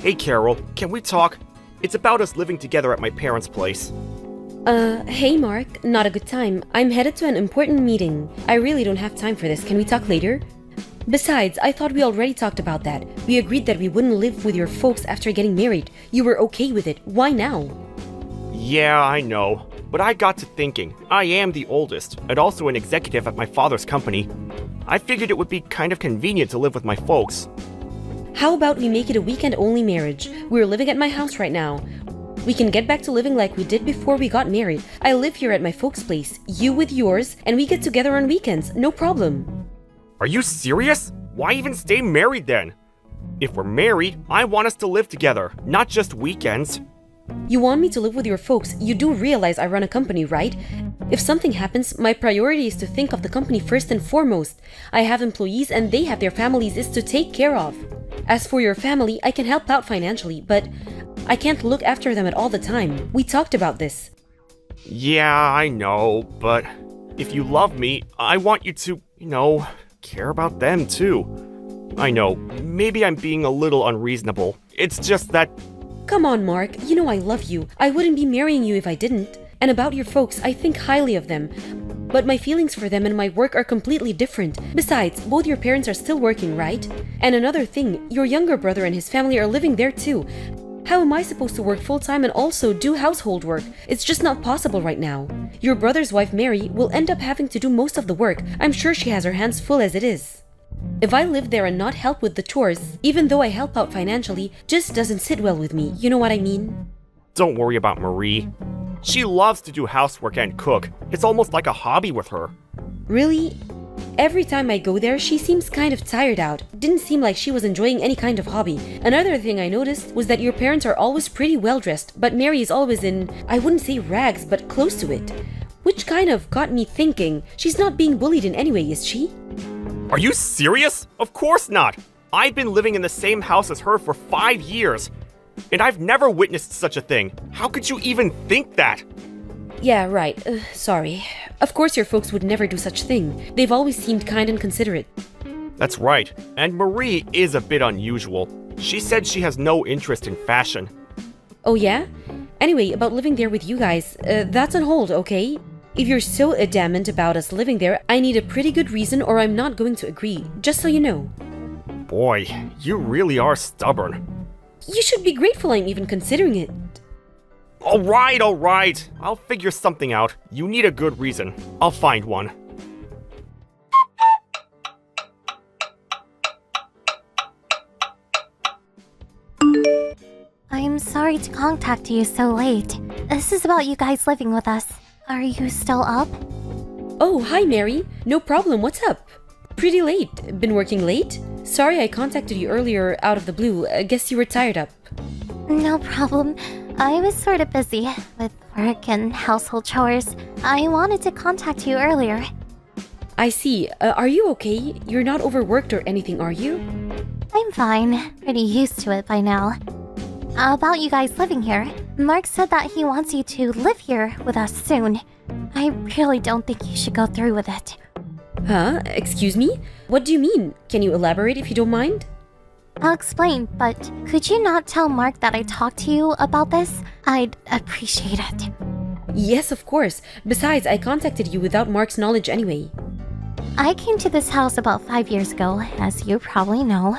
Hey Carol, can we talk? It's about us living together at my parents' place. Hey Mark, not a good time. I'm headed to an important meeting. I really don't have time for this. Can we talk later? Besides, I thought we already talked about that. We agreed that we wouldn't live with your folks after getting married. You were okay with it. Why now? Yeah, I know. But I got to thinking. I am the oldest, and also an executive at my father's company. I figured it would be kind of convenient to live with my folks. How about we make it a weekend-only marriage? We're living at my house right now. We can get back to living like we did before we got married. I live here at my folks' place, you with yours, and we get together on weekends, no problem. Are you serious? Why even stay married then? If we're married, I want us to live together, not just weekends. You want me to live with your folks? You do realize I run a company, right? If something happens, my priority is to think of the company first and foremost. I have employees and they have their families is to take care of. As for your family, I can help out financially, but I can't look after them at all the time. We talked about this. Yeah, I know, but if you love me, I want you to, care about them too. I know, maybe I'm being a little unreasonable. It's just that... Come on, Mark. You know I love you. I wouldn't be marrying you if I didn't. And about your folks, I think highly of them. But my feelings for them and my work are completely different. Besides, both your parents are still working, right? And another thing, your younger brother and his family are living there too. How am I supposed to work full-time and also do household work? It's just not possible right now. Your brother's wife, Mary, will end up having to do most of the work. I'm sure she has her hands full as it is. If I live there and not help with the chores, even though I help out financially, just doesn't sit well with me. You know what I mean? Don't worry about Marie. She loves to do housework and cook. It's almost like a hobby with her. Really? Every time I go there, she seems kind of tired out. Didn't seem like she was enjoying any kind of hobby. Another thing I noticed was that your parents are always pretty well dressed, but Mary is always in, I wouldn't say rags, but close to it. Which kind of got me thinking, she's not being bullied in any way, is she? Are you serious? Of course not. I've been living in the same house as her for 5 years, and I've never witnessed such a thing. How could you even think that? Yeah, right. Sorry. Of course your folks would never do such thing. They've always seemed kind and considerate. That's right. And Marie is a bit unusual. She said she has no interest in fashion. Oh yeah? Anyway, about living there with you guys, that's on hold, okay? If you're so adamant about us living there, I need a pretty good reason or I'm not going to agree, just so you know. Boy, you really are stubborn. You should be grateful I'm even considering it. All right. I'll figure something out. You need a good reason. I'll find one. I'm sorry to contact you so late. This is about you guys living with us. Are you still up? Oh, hi Mary. No problem, what's up? Pretty late. Been working late? Sorry I contacted you earlier out of the blue. I guess you were tired up. No problem. I was sort of busy with work and household chores. I wanted to contact you earlier. I see. Are you okay? You're not overworked or anything, are you? I'm fine. Pretty used to it by now. About you guys living here, Mark said that he wants you to live here with us soon. I really don't think you should go through with it. Huh? Excuse me? What do you mean? Can you elaborate if you don't mind? I'll explain, but could you not tell Mark that I talked to you about this? I'd appreciate it. Yes, of course. Besides, I contacted you without Mark's knowledge anyway. I came to this house about 5 years ago, as you probably know.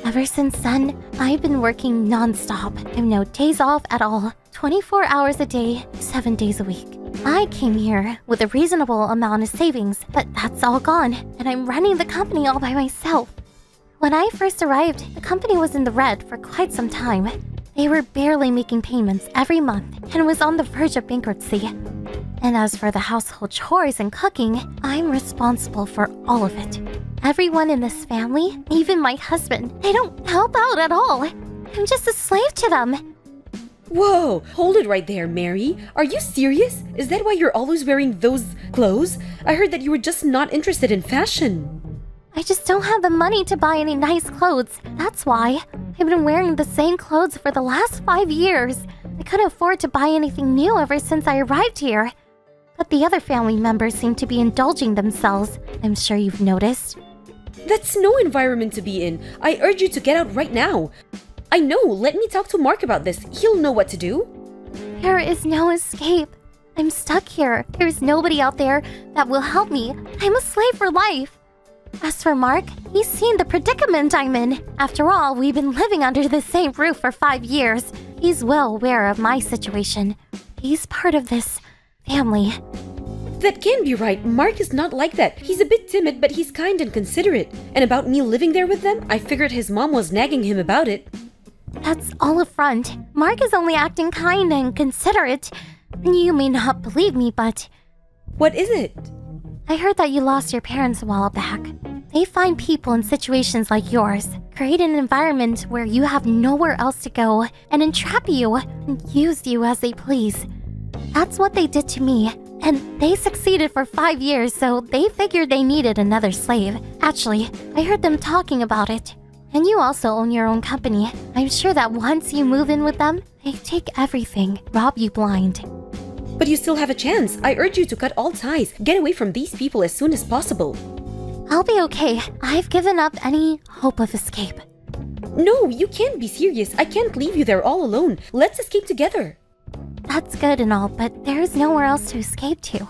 Ever since then, I've been working non-stop. I have no days off at all. 24 hours a day, 7 days a week. I came here with a reasonable amount of savings, but that's all gone, and I'm running the company all by myself. When I first arrived, the company was in the red for quite some time. They were barely making payments every month and was on the verge of bankruptcy. And as for the household chores and cooking, I'm responsible for all of it. Everyone in this family, even my husband, they don't help out at all. I'm just a slave to them. Whoa! Hold it right there, Mary. Are you serious? Is that why you're always wearing those clothes? I heard that you were just not interested in fashion. I just don't have the money to buy any nice clothes. That's why. I've been wearing the same clothes for the last 5 years. I couldn't afford to buy anything new ever since I arrived here. But the other family members seem to be indulging themselves. I'm sure you've noticed. That's no environment to be in. I urge you to get out right now. I know, let me talk to Mark about this. He'll know what to do. There is no escape. I'm stuck here. There's nobody out there that will help me. I'm a slave for life. As for Mark, he's seen the predicament I'm in. After all, we've been living under the same roof for 5 years. He's well aware of my situation. He's part of this family. That can't be right. Mark is not like that. He's a bit timid, but he's kind and considerate. And about me living there with them, I figured his mom was nagging him about it. That's all a front. Mark is only acting kind and considerate. You may not believe me, but What is it? I heard that you lost your parents a while back. They find people in situations like yours, create an environment where you have nowhere else to go, and entrap you and use you as they please. That's what they did to me, and they succeeded for 5 years, so they figured they needed another slave. Actually, I heard them talking about it. And you also own your own company. I'm sure that once you move in with them, they take everything, rob you blind. But you still have a chance. I urge you to cut all ties. Get away from these people as soon as possible. I'll be okay. I've given up any hope of escape. No, you can't be serious. I can't leave you there all alone. Let's escape together. That's good and all, but there's nowhere else to escape to.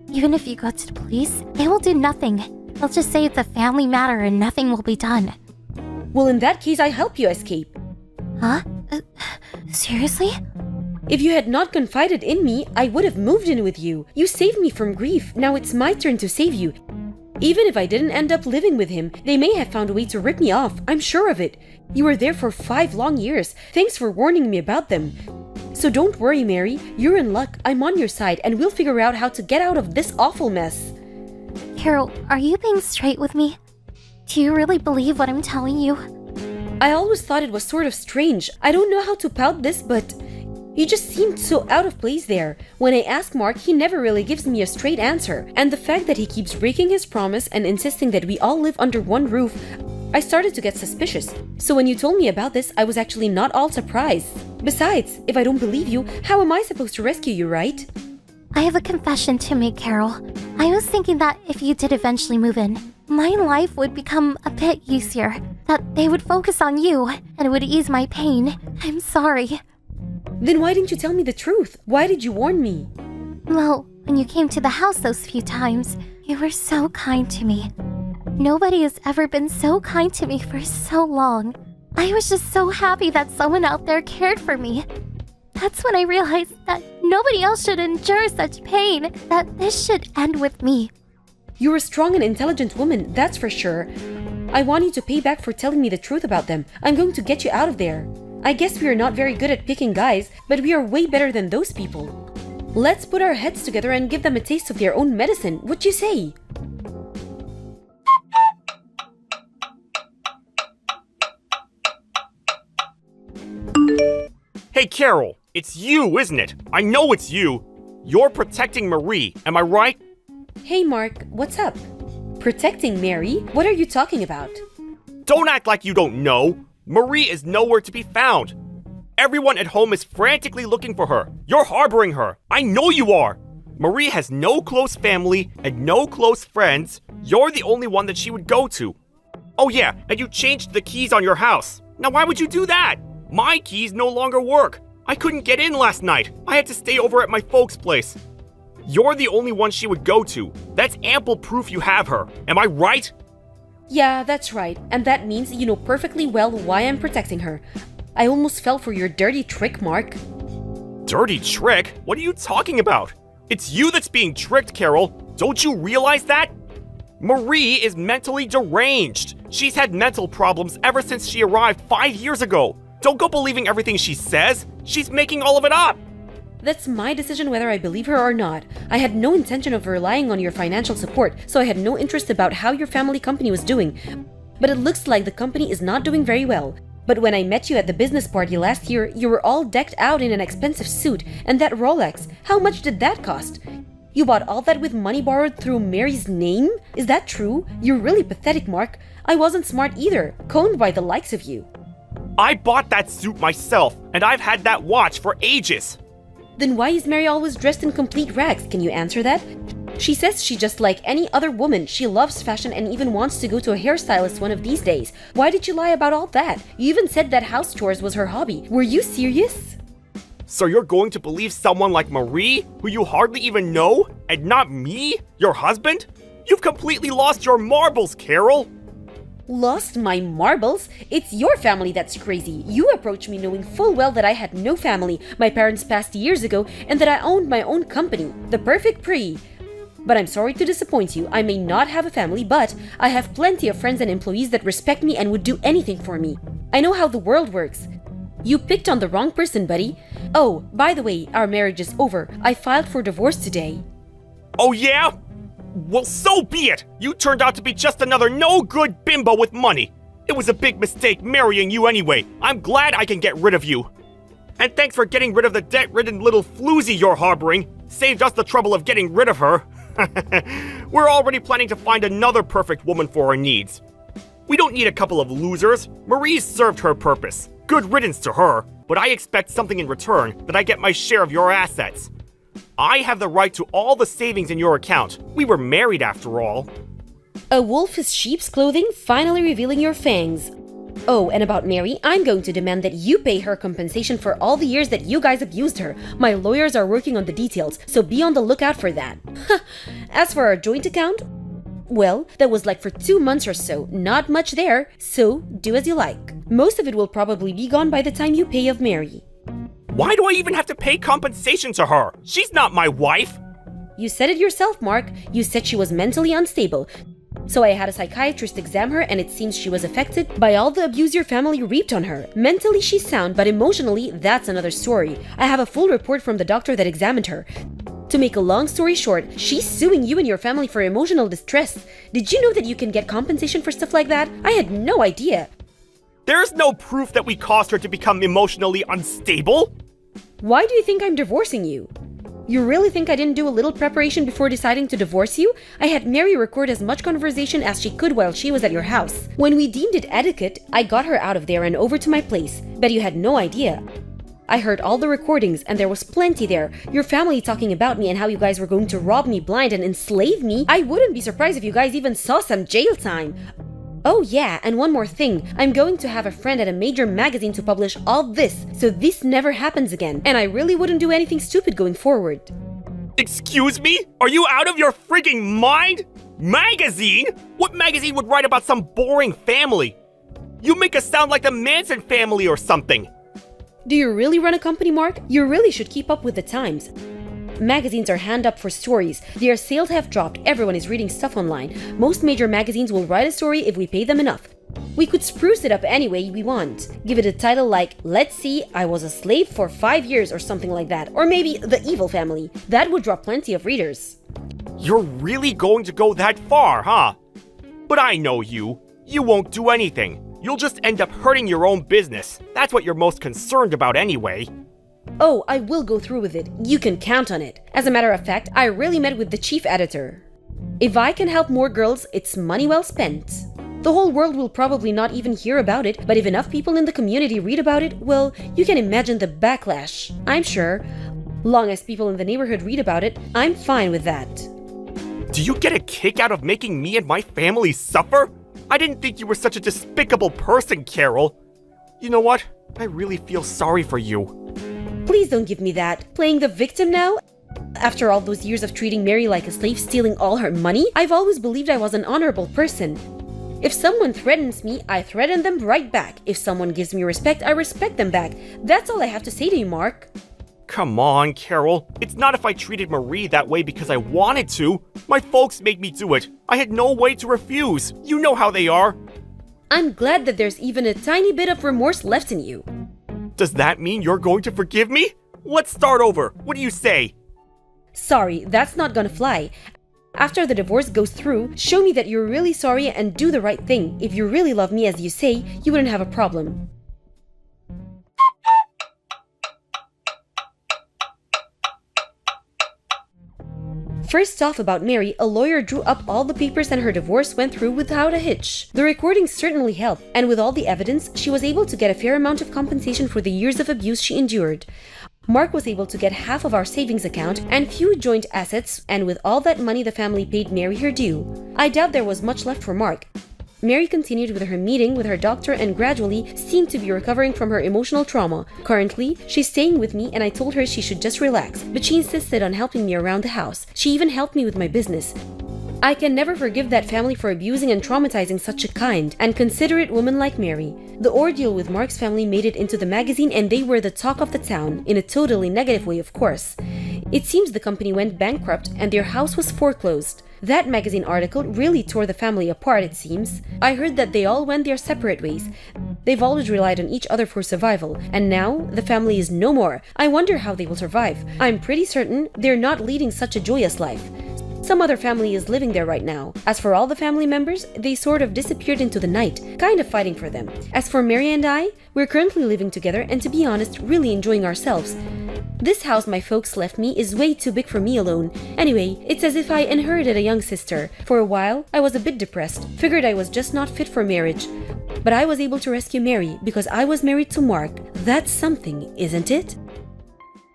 Even if you go to the police, they will do nothing. They'll just say it's a family matter and nothing will be done. Well, in that case, I help you escape. Huh? Seriously? If you had not confided in me, I would have moved in with you. You saved me from grief. Now it's my turn to save you. Even if I didn't end up living with him, they may have found a way to rip me off. I'm sure of it. You were there for 5 long years. Thanks for warning me about them. So don't worry, Mary. You're in luck. I'm on your side, and we'll figure out how to get out of this awful mess. Carol, are you being straight with me? Do you really believe what I'm telling you? I always thought it was sort of strange. I don't know how to pout this, but you just seemed so out of place there. When I ask Mark, he never really gives me a straight answer. And the fact that he keeps breaking his promise and insisting that we all live under one roof, I started to get suspicious. So when you told me about this, I was actually not all surprised. Besides, if I don't believe you, how am I supposed to rescue you, right? I have a confession to make, Carol. I was thinking that if you did eventually move in, my life would become a bit easier. That they would focus on you, and it would ease my pain. I'm sorry. Then why didn't you tell me the truth? Why did you warn me? Well, when you came to the house those few times, you were so kind to me. Nobody has ever been so kind to me for so long. I was just so happy that someone out there cared for me. That's when I realized that nobody else should endure such pain, that this should end with me. You're a strong and intelligent woman, that's for sure. I want you to pay back for telling me the truth about them. I'm going to get you out of there. I guess we are not very good at picking guys, but we are way better than those people. Let's put our heads together and give them a taste of their own medicine. What you say? Hey, Carol, it's you, isn't it? I know it's you. You're protecting Marie, am I right? Hey Mark, what's up? Protecting Mary? What are you talking about? Don't act like you don't know. Marie is nowhere to be found. Everyone at home is frantically looking for her. You're harboring her. I know you are. Marie has no close family and no close friends. You're the only one that she would go to. Oh yeah, and you changed the keys on your house. Now why would you do that? My keys no longer work. I couldn't get in last night. I had to stay over at my folks' place. You're the only one she would go to. That's ample proof you have her. Am I right? Yeah, that's right. And that means you know perfectly well why I'm protecting her. I almost fell for your dirty trick, Mark. Dirty trick? What are you talking about? It's you that's being tricked, Carol. Don't you realize that? Marie is mentally deranged. She's had mental problems ever since she arrived 5 years ago. Don't go believing everything she says. She's making all of it up. That's my decision whether I believe her or not. I had no intention of relying on your financial support, so I had no interest about how your family company was doing. But it looks like the company is not doing very well. But when I met you at the business party last year, you were all decked out in an expensive suit, and that Rolex, how much did that cost? You bought all that with money borrowed through Mary's name? Is that true? You're really pathetic, Mark. I wasn't smart either, coned by the likes of you. I bought that suit myself, and I've had that watch for ages. Then why is Mary always dressed in complete rags? Can you answer that? She says she's just like any other woman. She loves fashion and even wants to go to a hairstylist one of these days. Why did you lie about all that? You even said that house chores was her hobby. Were you serious? So you're going to believe someone like Marie, who you hardly even know, and not me, your husband? You've completely lost your marbles, Carol! Lost my marbles? It's your family that's crazy. You approached me knowing full well that I had no family, my parents passed years ago, and that I owned my own company, the Perfect Pre. But I'm sorry to disappoint you. I may not have a family, but I have plenty of friends and employees that respect me and would do anything for me. I know how the world works. You picked on the wrong person, buddy. Oh, by the way, our marriage is over. I filed for divorce today. Oh yeah? Well, so be it! You turned out to be just another no-good bimbo with money. It was a big mistake marrying you anyway. I'm glad I can get rid of you. And thanks for getting rid of the debt-ridden little floozy you're harboring. Saved us the trouble of getting rid of her. We're already planning to find another perfect woman for our needs. We don't need a couple of losers. Marie's served her purpose. Good riddance to her, but I expect something in return, that I get my share of your assets. I have the right to all the savings in your account. We were married after all. A wolf is sheep's clothing, finally revealing your fangs. Oh, and about Mary, I'm going to demand that you pay her compensation for all the years that you guys abused her. My lawyers are working on the details, so be on the lookout for that. As for our joint account, well, that was like for 2 months or so, not much there, so do as you like. Most of it will probably be gone by the time you pay of Mary. Why do I even have to pay compensation to her? She's not my wife! You said it yourself, Mark. You said she was mentally unstable. So I had a psychiatrist examine her and it seems she was affected by all the abuse your family reaped on her. Mentally she's sound, but emotionally, that's another story. I have a full report from the doctor that examined her. To make a long story short, she's suing you and your family for emotional distress. Did you know that you can get compensation for stuff like that? I had no idea. There's no proof that we caused her to become emotionally unstable. Why do you think I'm divorcing you? You really think I didn't do a little preparation before deciding to divorce you? I had Mary record as much conversation as she could while she was at your house. When we deemed it etiquette, I got her out of there and over to my place. Bet you had no idea. I heard all the recordings and there was plenty there. Your family talking about me and how you guys were going to rob me blind and enslave me. I wouldn't be surprised if you guys even saw some jail time. Oh yeah, and one more thing. I'm going to have a friend at a major magazine to publish all this, so this never happens again. And I really wouldn't do anything stupid going forward. Excuse me? Are you out of your freaking mind? Magazine? What magazine would write about some boring family? You make us sound like the Manson family or something. Do you really run a company, Mark? You really should keep up with the times. Magazines are hand up for stories. Their sales have dropped. Everyone is reading stuff online. Most major magazines will write a story if we pay them enough. We could spruce it up any way we want. Give it a title like, let's see, I was a slave for 5 years or something like that. Or maybe The Evil Family. That would draw plenty of readers. You're really going to go that far, huh? But I know you. You won't do anything. You'll just end up hurting your own business. That's what you're most concerned about anyway. Oh, I will go through with it. You can count on it. As a matter of fact, I really met with the chief editor. If I can help more girls, it's money well spent. The whole world will probably not even hear about it, but if enough people in the community read about it, well, you can imagine the backlash. I'm sure. Long as people in the neighborhood read about it, I'm fine with that. Do you get a kick out of making me and my family suffer? I didn't think you were such a despicable person, Carol. You know what? I really feel sorry for you. Please don't give me that. Playing the victim now? After all those years of treating Mary like a slave, stealing all her money? I've always believed I was an honorable person. If someone threatens me, I threaten them right back. If someone gives me respect, I respect them back. That's all I have to say to you, Mark. Come on, Carol. It's not if I treated Marie that way because I wanted to. My folks made me do it. I had no way to refuse. You know how they are. I'm glad that there's even a tiny bit of remorse left in you. Does that mean you're going to forgive me? Let's start over. What do you say? Sorry, that's not gonna fly. After the divorce goes through, show me that you're really sorry and do the right thing. If you really love me as you say, you wouldn't have a problem. First off, about Mary, a lawyer drew up all the papers and her divorce went through without a hitch. The recordings certainly helped, and with all the evidence, she was able to get a fair amount of compensation for the years of abuse she endured. Mark was able to get half of our savings account and few joint assets, and with all that money the family paid Mary her due. I doubt there was much left for Mark. Mary continued with her meeting with her doctor and gradually seemed to be recovering from her emotional trauma. Currently, she's staying with me and I told her she should just relax, but she insisted on helping me around the house. She even helped me with my business. I can never forgive that family for abusing and traumatizing such a kind and considerate woman like Mary. The ordeal with Mark's family made it into the magazine and they were the talk of the town, in a totally negative way, of course. It seems the company went bankrupt and their house was foreclosed. That magazine article really tore the family apart, it seems. I heard that they all went their separate ways. They've always relied on each other for survival, and now the family is no more. I wonder how they will survive. I'm pretty certain they're not leading such a joyous life. Some other family is living there right now. As for all the family members, they sort of disappeared into the night, kind of fighting for them. As for Mary and I, we're currently living together and to be honest, really enjoying ourselves. This house my folks left me is way too big for me alone. Anyway, it's as if I inherited a young sister. For a while, I was a bit depressed, figured I was just not fit for marriage. But I was able to rescue Mary because I was married to Mark. That's something, isn't it?